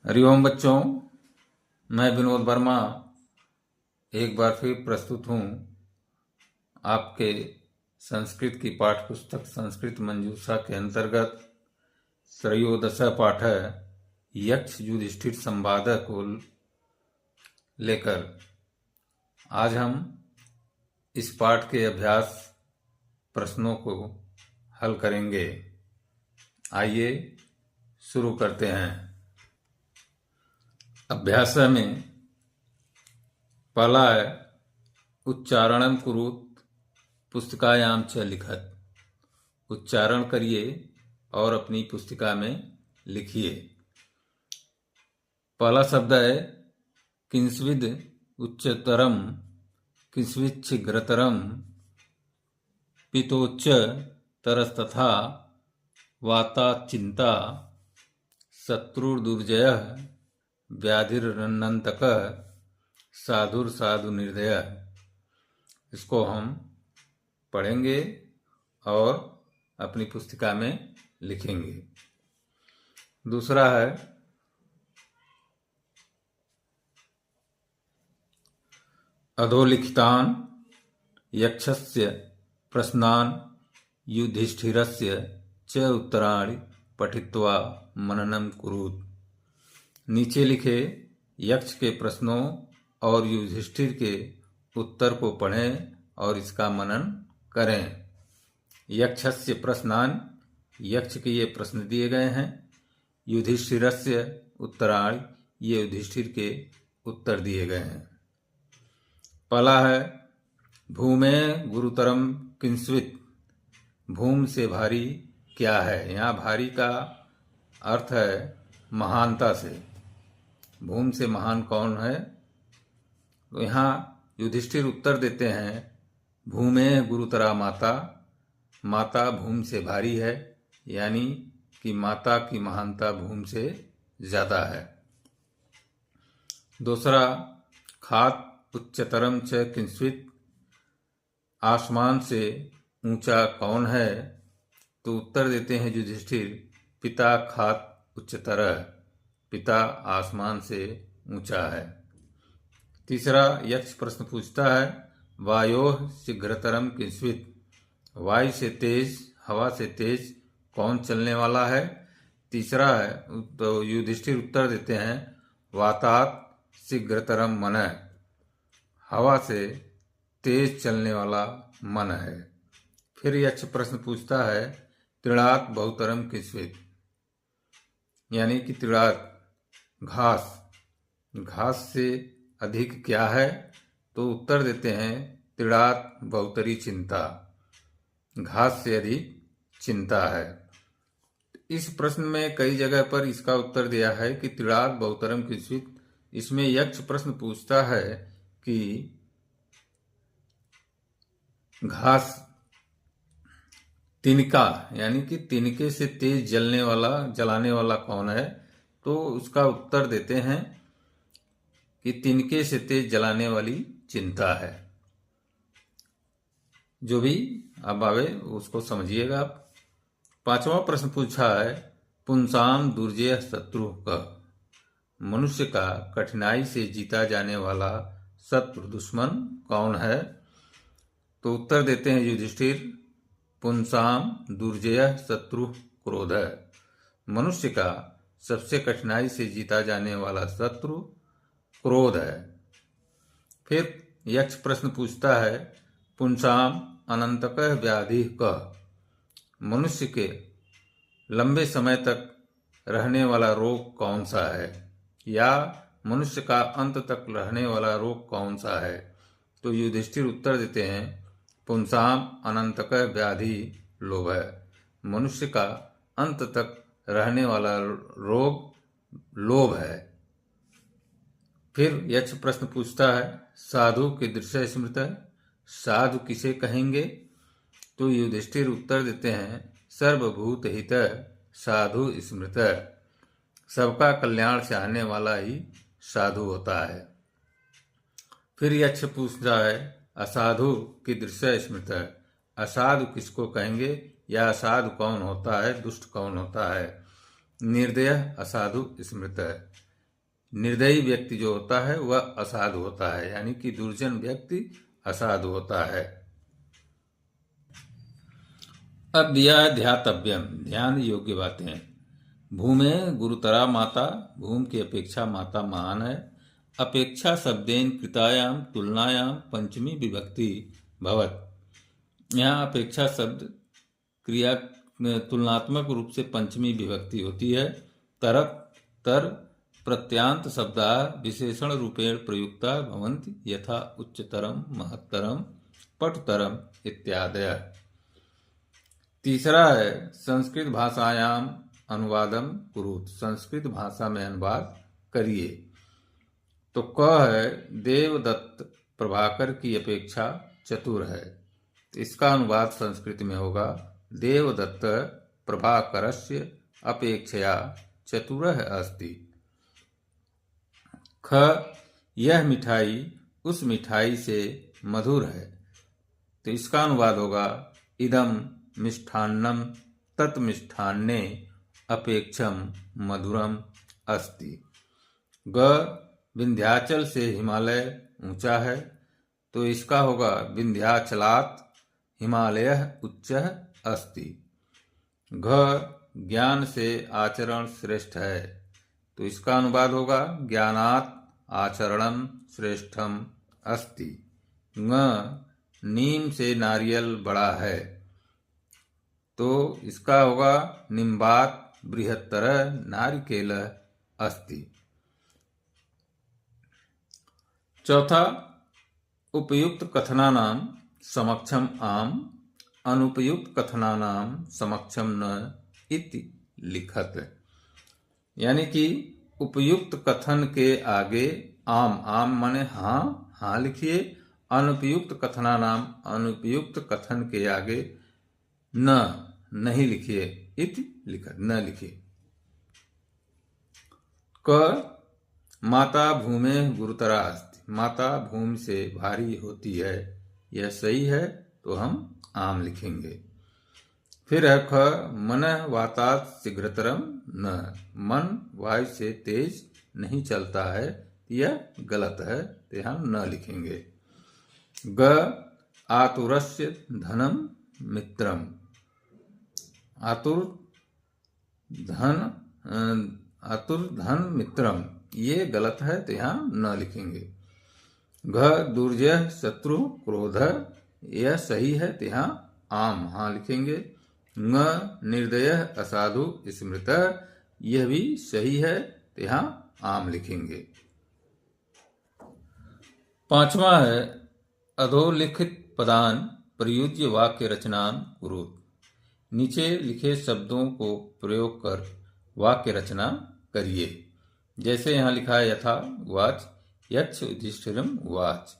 हरिओम बच्चों, मैं विनोद वर्मा एक बार फिर प्रस्तुत हूँ आपके संस्कृत की पाठ्य पुस्तक संस्कृत मंजूषा के अंतर्गत त्रयोदश पाठ यक्ष युधिष्ठिर संवाद को लेकर। आज हम इस पाठ के अभ्यास प्रश्नों को हल करेंगे। आइए शुरू करते हैं। अभ्यास में पहला है उच्चारणं कुरुत पुस्तिकायां च लिखत। उच्चारण करिए और अपनी पुस्तिका में लिखिए। पहला शब्द है किंस्विद उच्चतरम किंस्विद शीघ्रतरम पितोच्च तरस्तथा वाता चिंता शत्रुर्दुर्जय व्याधिरनंतक साधुर साधु निर्दय। इसको हम पढ़ेंगे और अपनी पुस्तिका में लिखेंगे। दूसरा है अधोलिखितान यक्षस्य प्रश्नान युधिष्ठिरस्य च उत्तराणि पठित्वा मननम कुरुत। नीचे लिखे यक्ष के प्रश्नों और युधिष्ठिर के उत्तर को पढ़ें और इसका मनन करें। यक्षस्य प्रश्नान, यक्ष के ये प्रश्न दिए गए हैं। युधिष्ठिरस्य उत्तराणि, ये युधिष्ठिर के उत्तर दिए गए हैं। पहला है भूमे गुरुतरम किंस्वित। भूम से भारी क्या है? यहाँ भारी का अर्थ है महानता से। भूम से महान कौन है? तो यहाँ युधिष्ठिर उत्तर देते हैं भूमे गुरुतरा माता। माता भूम से भारी है, यानी कि माता की महानता भूम से ज्यादा है। दूसरा खात उच्चतरम च किंस्वित। आसमान से ऊंचा कौन है? तो उत्तर देते हैं युधिष्ठिर पिता खात उच्चतर। पिता आसमान से ऊंचा है। तीसरा यक्ष प्रश्न पूछता है वायोः शीघ्रतरम किंस्वित। वायु से तेज, हवा से तेज कौन चलने वाला है? तीसरा है तो युधिष्ठिर उत्तर देते हैं वातात शीघ्रतरम मनः। हवा से तेज चलने वाला मन है। फिर यक्ष प्रश्न पूछता है तृणात् बहुतरम किंस्वित, यानी कि तृणात् घास, घास से अधिक क्या है? तो उत्तर देते हैं तृणात् बहुतरी चिंता। घास से अधिक चिंता है। इस प्रश्न में कई जगह पर इसका उत्तर दिया है कि तृणात् बहुतरम किंस्वित। इसमें यक्ष प्रश्न पूछता है कि घास तिनका, यानी कि तिनके से तेज जलाने वाला कौन है? तो उसका उत्तर देते हैं कि तिनके से तेज जलाने वाली चिंता है। जो भी अब आवे उसको समझिएगा आप। पांचवा प्रश्न पूछा है पुंसाम दुर्जय शत्रु का। मनुष्य का कठिनाई से जीता जाने वाला शत्रु दुश्मन कौन है? तो उत्तर देते हैं युधिष्ठिर पुंसाम दुर्जय शत्रु क्रोध। मनुष्य का सबसे कठिनाई से जीता जाने वाला शत्रु क्रोध है। फिर यक्ष प्रश्न पूछता है पुंसाम अनंतकः व्याधि कः। मनुष्य के लंबे समय तक रहने वाला रोग कौन सा है? या मनुष्य का अंत तक रहने वाला रोग कौन सा है? तो युधिष्ठिर उत्तर देते हैं पुंसाम अनंतकः व्याधि लोभ है। मनुष्य का अंत तक रहने वाला रोग लोभ है। फिर यक्ष प्रश्न पूछता है साधु के दृश्य स्मृत। साधु किसे कहेंगे? तो युधिष्ठिर उत्तर देते हैं सर्वभूत हित साधु स्मृत। सबका कल्याण चाहने वाला ही साधु होता है। फिर यक्ष पूछता है असाधु की दृश्य स्मृत। असाधु किसको कहेंगे? या असाधु कौन होता है? दुष्ट कौन होता है? निर्दय असाधु स्मृत है। निर्दयी व्यक्ति जो होता है वह असाधु होता है, यानी कि दुर्जन व्यक्ति असाधु होता है। अब दिया है ध्यातव्यम, ध्यान योग्य बातें। भूमे गुरुतरा माता, भूम की अपेक्षा माता महान है। अपेक्षा शब्देन कृतायाम तुलनायाम पंचमी विभक्ति भवत। यहाँ अपेक्षा शब्द क्रिया तुलनात्मक रूप से पंचमी विभक्ति होती है। तरक तर प्रत्यांत शब्दा विशेषण रूपेण प्रयुक्ता भवन्ति यथा उच्चतरम महत्तरम पटुतरम इत्यादय। तीसरा है संस्कृत भाषायाम अनुवादम कुरुत, संस्कृत भाषा में अनुवाद करिए। तो क है देवदत्त प्रभाकर की अपेक्षा चतुर है, तो इसका अनुवाद संस्कृत में होगा देवदत्त प्रभाकरस्य अपेक्षया चतुरः अस्ति। ख यह मिठाई उस मिठाई से मधुर है, तो इसका अनुवाद होगा इदम मिष्ठान्नम तत् मिष्ठान्ने अपेक्षम मधुरम अस्ति। ग विंध्याचल से हिमालय ऊंचा है, तो इसका होगा विंध्याचलात् हिमालयः उच्चः अस्ति। घ ज्ञान से आचरण श्रेष्ठ है, तो इसका अनुवाद होगा ज्ञानात् आचरणम श्रेष्ठम अस्ति। ङ नीम से नारियल बड़ा है, तो इसका होगा निम्बात बृहत्तर नारिकेल अस्ति। चौथा उपयुक्त कथनानाम समक्षम आम अनुपयुक्त कथनानाम समक्षम न इति लिखत। यानी कि उपयुक्त कथन के आगे आम, आम माने हाँ, हाँ लिखिए। अनुपयुक्त कथनानाम, अनुपयुक्त कथन के आगे न, नहीं लिखिए, इति लिखत, न लिखिए। क माता भूमे गुरुतरा अस्ति, माता भूमि से भारी होती है, यह सही है, तो हम आम लिखेंगे। फिर है ख मनः वातात् शीघ्रतरम न, मन वायु से तेज नहीं चलता है, यह गलत है, तो यहाँ न लिखेंगे। ग आतुरस्य धनम मित्रम, आतुर धन मित्रम, ये गलत है, तो यहाँ न लिखेंगे। घ दुर्जय शत्रु क्रोध, यह सही है, तो यहाँ आम हाँ लिखेंगे। ङ निर्दय असाधु स्मृत, यह भी सही है, तो यहाँ आम लिखेंगे। पांचवा है अधोलिखित पदान प्रयुज्य वाक्य रचनान कुरुत, नीचे लिखे शब्दों को प्रयोग कर वाक्य रचना करिए। जैसे यहाँ लिखा है यथा उवाच यक्ष युधिष्ठिरम उवाच,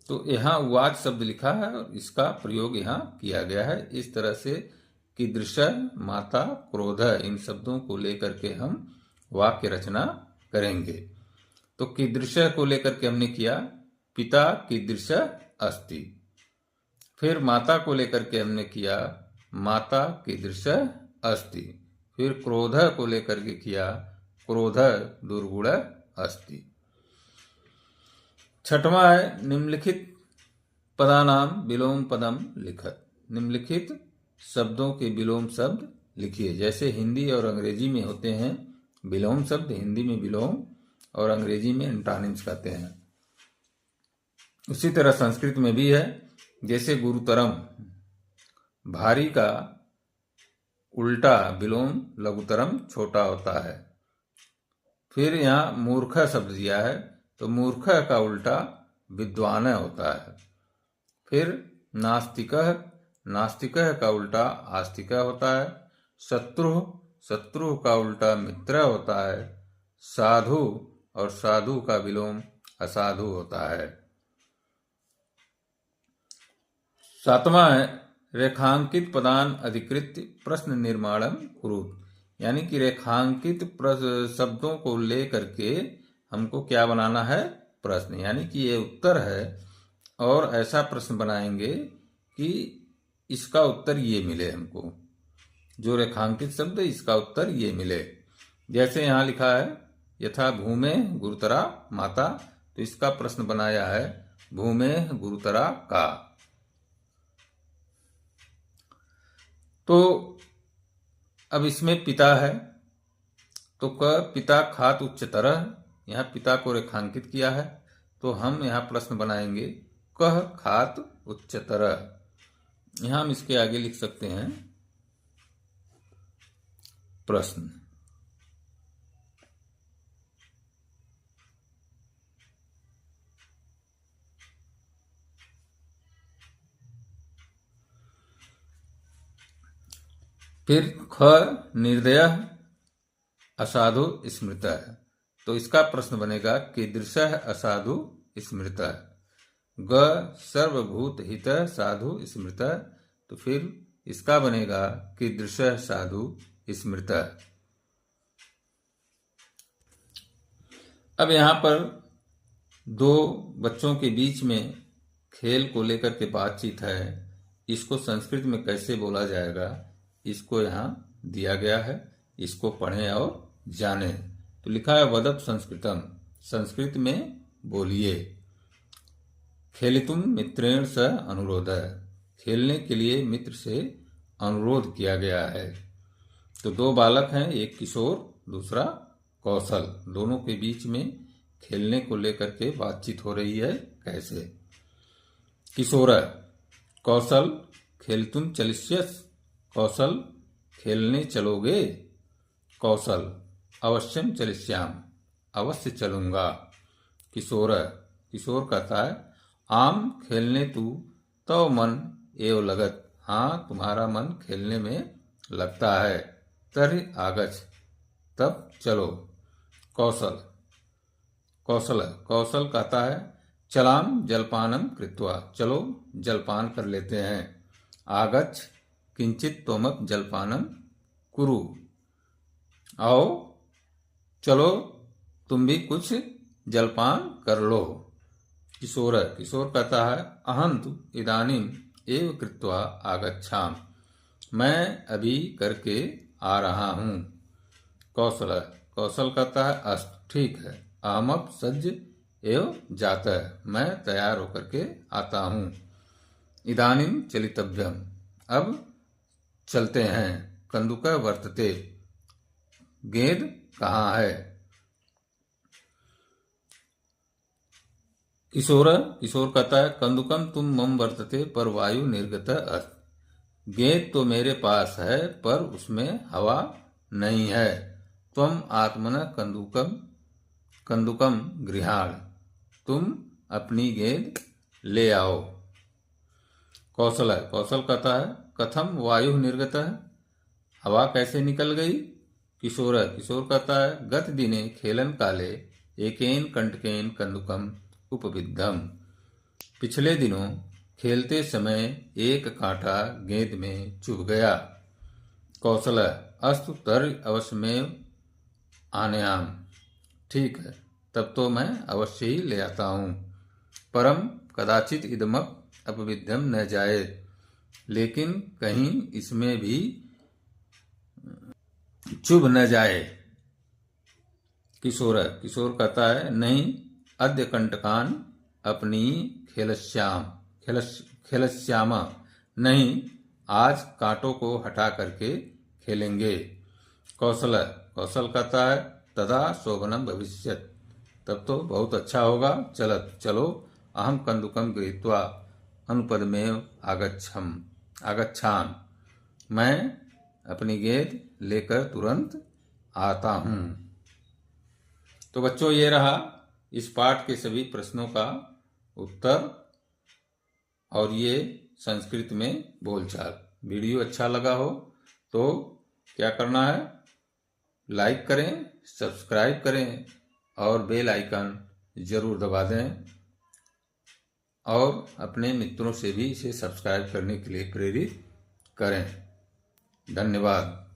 तो यहाँ उवाच शब्द लिखा है और इसका प्रयोग यहाँ किया गया है। इस तरह से कीदृश, माता, क्रोध, इन शब्दों को लेकर के हम वाक्य रचना करेंगे। तो कीदृश को लेकर के हमने किया पिता कीदृश अस्ति। फिर माता को लेकर के हमने किया माता कीदृश अस्ति। फिर क्रोध को लेकर के किया क्रोध दुर्गुण अस्ति। छठवां है निम्नलिखित पदानाम विलोम पदम लिखत, निम्नलिखित शब्दों के विलोम शब्द लिखिए। जैसे हिंदी और अंग्रेजी में होते हैं विलोम शब्द, हिंदी में विलोम और अंग्रेजी में एंटोनिम्स कहते हैं, उसी तरह संस्कृत में भी है। जैसे गुरुतरम, भारी का उल्टा विलोम लघुतरम छोटा होता है। फिर यहाँ मूर्ख शब्द दिया है, तो मूर्ख का उल्टा विद्वान होता है। फिर नास्तिक, नास्तिक का उल्टा आस्तिक होता है। शत्रु, शत्रु का उल्टा मित्र होता है। साधु और साधु का विलोम असाधु होता है। सातवां है रेखांकित पदान अधिकृत प्रश्न निर्माणम कुरुत, यानी कि रेखांकित शब्दों को लेकर के हमको क्या बनाना है, प्रश्न, यानी कि ये उत्तर है और ऐसा प्रश्न बनाएंगे कि इसका उत्तर ये मिले हमको, जो रेखांकित शब्द इसका उत्तर ये मिले। जैसे यहाँ लिखा है यथा भूमे गुरुतरा माता। तो इसका प्रश्न बनाया है भूमे गुरुतरा का। तो अब इसमें पिता है, तो क पिता खात उच्चतरः, यहाँ पिता को रेखांकित किया है, तो हम यहाँ प्रश्न बनाएंगे कह खात उच्चतरः। यहाँ हम इसके आगे लिख सकते हैं प्रश्न। फिर ख निर्दयः असाधु स्मृतः। तो इसका प्रश्न बनेगा कीदृशः असाधु स्मृतः। ग सर्वभूत हितः साधु स्मृतः। तो फिर इसका बनेगा कीदृशः साधु स्मृतः। अब यहाँ पर दो बच्चों के बीच में खेल को लेकर के बातचीत है, इसको संस्कृत में कैसे बोला जाएगा, इसको यहाँ दिया गया है, इसको पढ़ें और जानें। तो लिखा है वदत संस्कृतम, संस्कृत में बोलिए। खेलितुम मित्रेण स अनुरोधः, खेलने के लिए मित्र से अनुरोध किया गया है। तो दो बालक हैं, एक किशोर दूसरा कौशल, दोनों के बीच में खेलने को लेकर के बातचीत हो रही है। कैसे? किशोर कौशल खेलितुम चलिष्यसि, कौशल खेलने चलोगे। कौशल अवश्यम चलिष्याम, अवश्य चलूंगा। किशोर किशोर कहता है आम खेलने तू तो मन एव लगत, हाँ तुम्हारा मन खेलने में लगता है। तर्हि आगच्छ, तब चलो। कौशल कौशल कौशल कहता है चलाम जलपानम कृत्वा, चलो जलपान कर लेते हैं। आगच्छ किंचित त्वमप जलपानम कुरु, आओ चलो तुम भी कुछ जलपान कर लो। किशोर किशोर कहता है अहंतु इदानीम एव कृत्वा आगच्छाम, मैं अभी करके आ रहा हूँ। कौशल कौशल कहता है अस्तु ठीक है, अहमप सज्ज एव जाता है, मैं तैयार होकर के आता हूँ। इदानीम चलितव्यम, अब चलते हैं। कंदुक वर्तते, गेंद कहाँ है। किशोर किशोर कहता है कंदुकम तुम मम वर्तते पर वायु निर्गत अस्ति, गेंद तो मेरे पास है पर उसमें हवा नहीं है। त्वम आत्मनः कंदुकम कंदुकम गृहाण, तुम अपनी गेंद ले आओ। कौशल कौशल कहता है कथम वायु निर्गत, हवा कैसे निकल गई। किशोर किशोर कहता है गत दिने खेलन काले एकेन कंटकेन कंदुकम उपविद्धम, पिछले दिनों खेलते समय एक कांटा गेंद में चुभ गया। कौशल अस्तु तर्हि अवश्यमेव आनयाम, ठीक है तब तो मैं अवश्य ही ले आता हूँ। परम कदाचित इदमप अपविद्धम न जाए, लेकिन कहीं इसमें भी चुभ न जाए। किशोर किशोर कहता है नहीं अद्य कंटकान अपनी खेलश्याम, नहीं आज कांटों को हटा करके खेलेंगे। कौशल कौशल कहता है तदा शोभनम भविष्यत्, तब तो बहुत अच्छा होगा। चलो अहम कंदुकम गृहीत्वा अनुपदमेव आगच्छाम, मैं अपनी गेंद लेकर तुरंत आता हूँ। तो बच्चों ये रहा इस पाठ के सभी प्रश्नों का उत्तर और ये संस्कृत में बोलचाल। वीडियो अच्छा लगा हो तो क्या करना है, लाइक करें, सब्सक्राइब करें और बेल आइकन जरूर दबा दें और अपने मित्रों से भी इसे सब्सक्राइब करने के लिए प्रेरित करें। धन्यवाद।